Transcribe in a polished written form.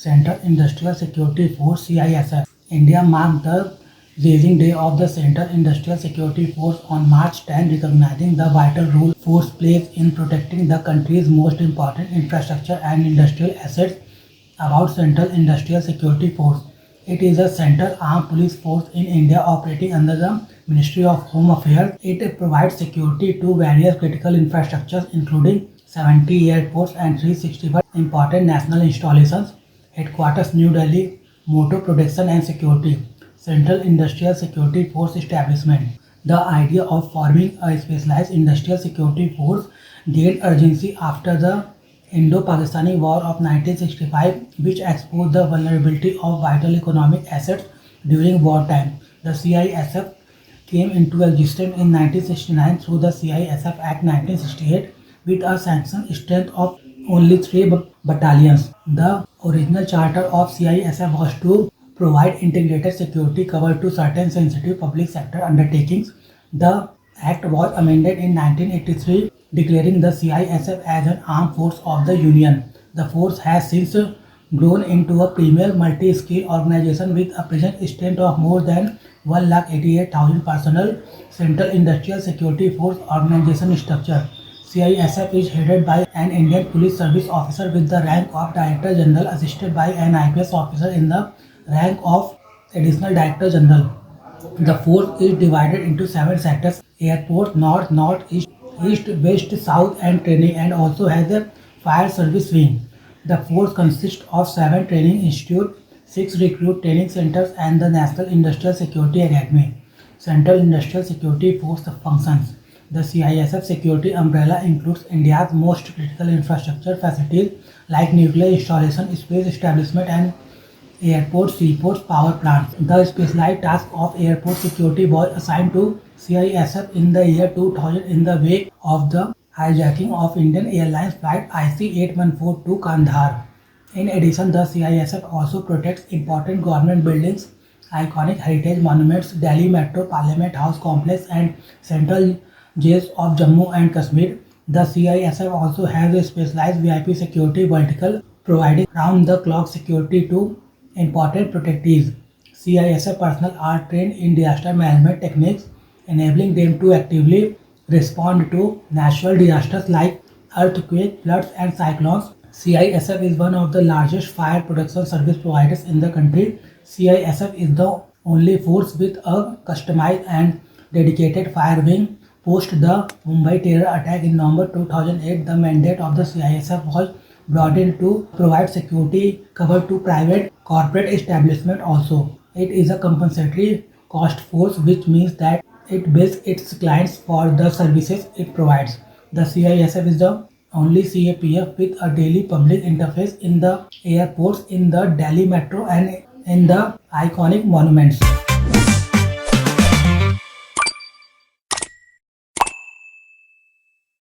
Central Industrial Security Force (CISF). India marked the raising day of the Central Industrial Security Force on March 10, recognizing the vital role force plays in protecting the country's most important infrastructure and industrial assets. About Central Industrial Security Force, it is a central armed police force in India operating under the Ministry of Home Affairs. It provides security to various critical infrastructures including 70 airports and 365 important national installations. Headquarters New Delhi. Motto Protection and Security. Central Industrial Security Force Establishment. The idea of forming a specialized industrial security force gained urgency after the Indo-Pakistani War of 1965, which exposed the vulnerability of vital economic assets during wartime. The CISF came into existence in 1969 through the CISF Act 1968 with a sanctioned strength of only three battalions. The original charter of CISF was to provide integrated security cover to certain sensitive public sector undertakings. The Act was amended in 1983, declaring the CISF as an armed force of the Union. The force has since grown into a premier multi-skill organization with a present strength of more than 188,000 personnel. Central Industrial Security Force Organization Structure. CISF is headed by an Indian Police Service officer with the rank of Director General, assisted by an IPS officer in the rank of Additional Director General. The force is divided into 7 sectors: airport, north, northeast, east, west, south, and training, and also has a fire service wing. The force consists of 7 training institutes, 6 recruit training centers, and the National Industrial Security Academy. Central Industrial Security Force functions. The CISF security umbrella includes India's most critical infrastructure facilities like nuclear installation, space establishment, and airports, seaports, power plants. The specialized task of airport security was assigned to CISF in the year 2000 in the wake of the hijacking of Indian Airlines flight IC-814 to Kandahar. In addition, the CISF also protects important government buildings, iconic heritage monuments, Delhi Metro, Parliament House complex, and central jails of Jammu and Kashmir. The CISF also has a specialized VIP security vertical providing round-the-clock security to important protectees. CISF personnel are trained in disaster management techniques, enabling them to actively respond to natural disasters like earthquakes, floods, and cyclones. CISF is one of the largest fire protection service providers in the country. CISF is the only force with a customized and dedicated fire wing. Post the Mumbai terror attack in November 2008, the mandate of the CISF was broadened to provide security cover to private corporate establishment also. It is a compensatory cost force, which means that it bills its clients for the services it provides. The CISF is the only CAPF with a daily public interface in the airports, in the Delhi Metro, and in the iconic monuments.